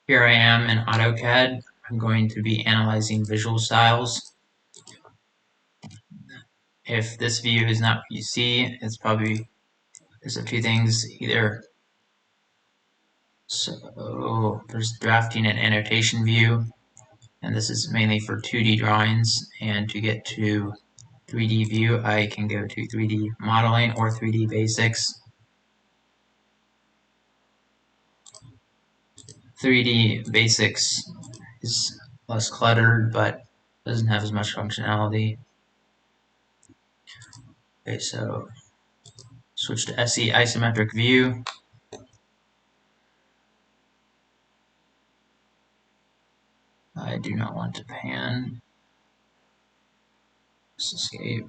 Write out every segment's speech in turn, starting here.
Here I am in AutoCAD. I'm going to be analyzing visual styles. If this view is not what you see, it's probably, there's a few things either. So there's drafting and annotation view, and this is mainly for 2D drawings. And to get to 3D view, I can go to 3D modeling or 3D basics. 3D basics is less cluttered, but doesn't have as much functionality. Okay, so switch to SE isometric view. I do not want to pan. Let's escape.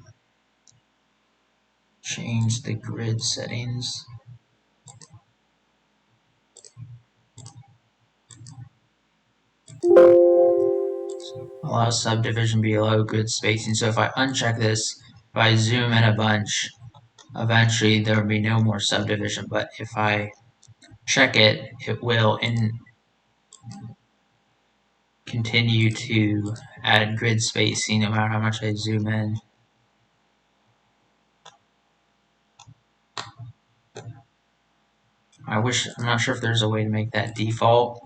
Change the grid settings. Allow subdivision below grid spacing. So if I uncheck this, if I zoom in a bunch, eventually there will be no more subdivision. But if I check it, it will continue to add grid spacing no matter how much I zoom in. I'm not sure if there's a way to make that default.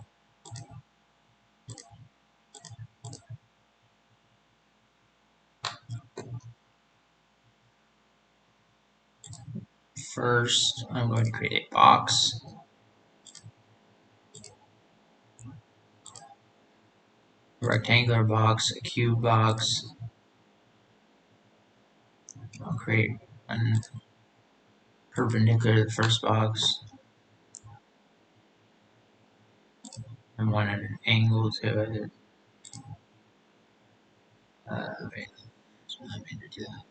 First, I'm going to create a box. A rectangular box, a cube box. I'll create one perpendicular to the first box and one at an angle to it. Okay, so I'm going to do that.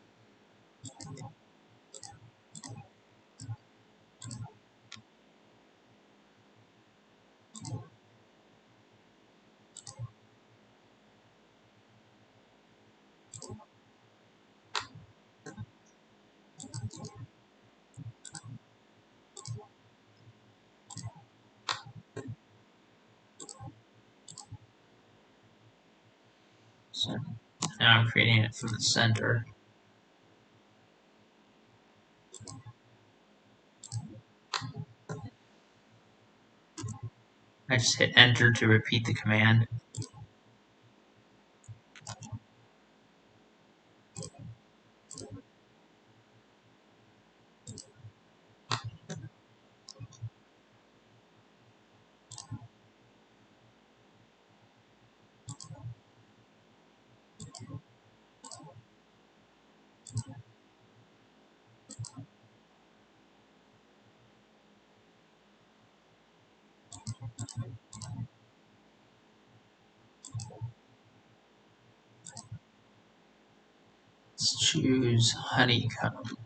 So now I'm creating it from the center. I just hit enter to repeat the command. Let's choose honeycomb.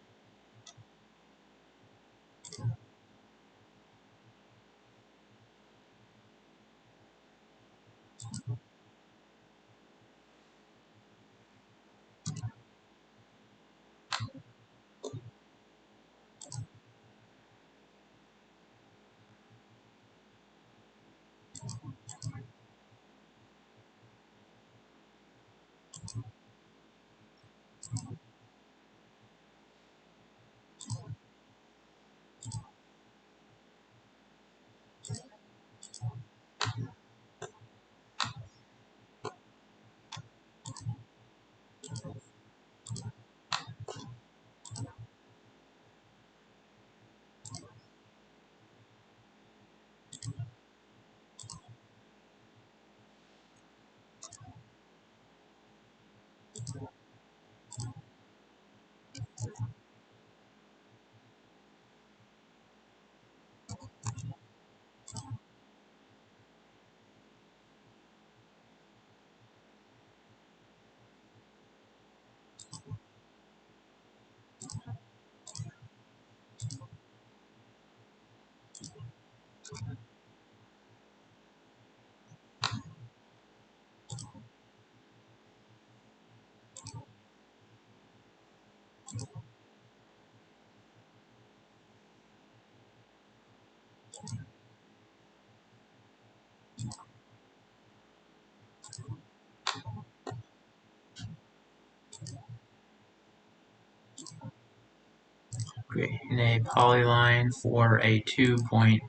creating a polyline for a 2-point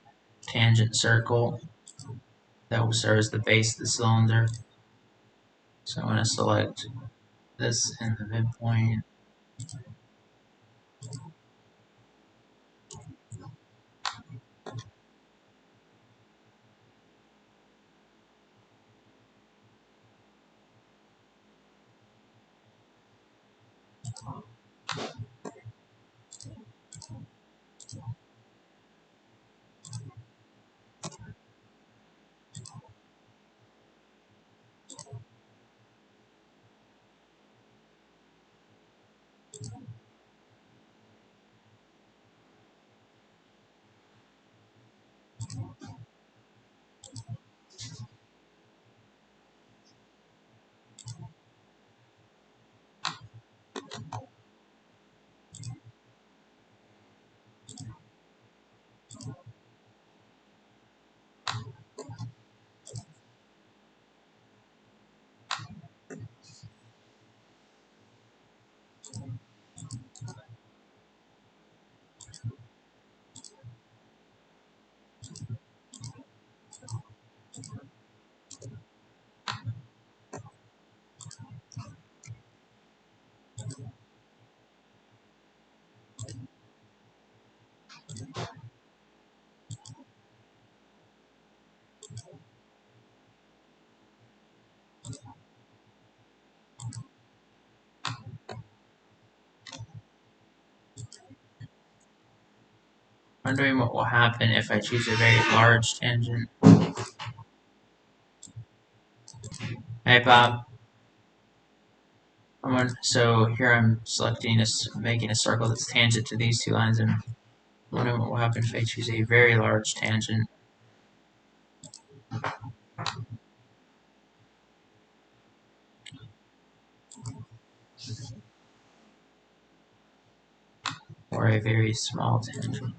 tangent circle that will serve as the base of the cylinder. So I'm going to select this in the midpoint. Wondering what will happen if I choose a very large tangent. Hey Bob, so here I'm selecting making a circle that's tangent to these two lines, and wondering what will happen if I choose a very large tangent. Or a very small tangent.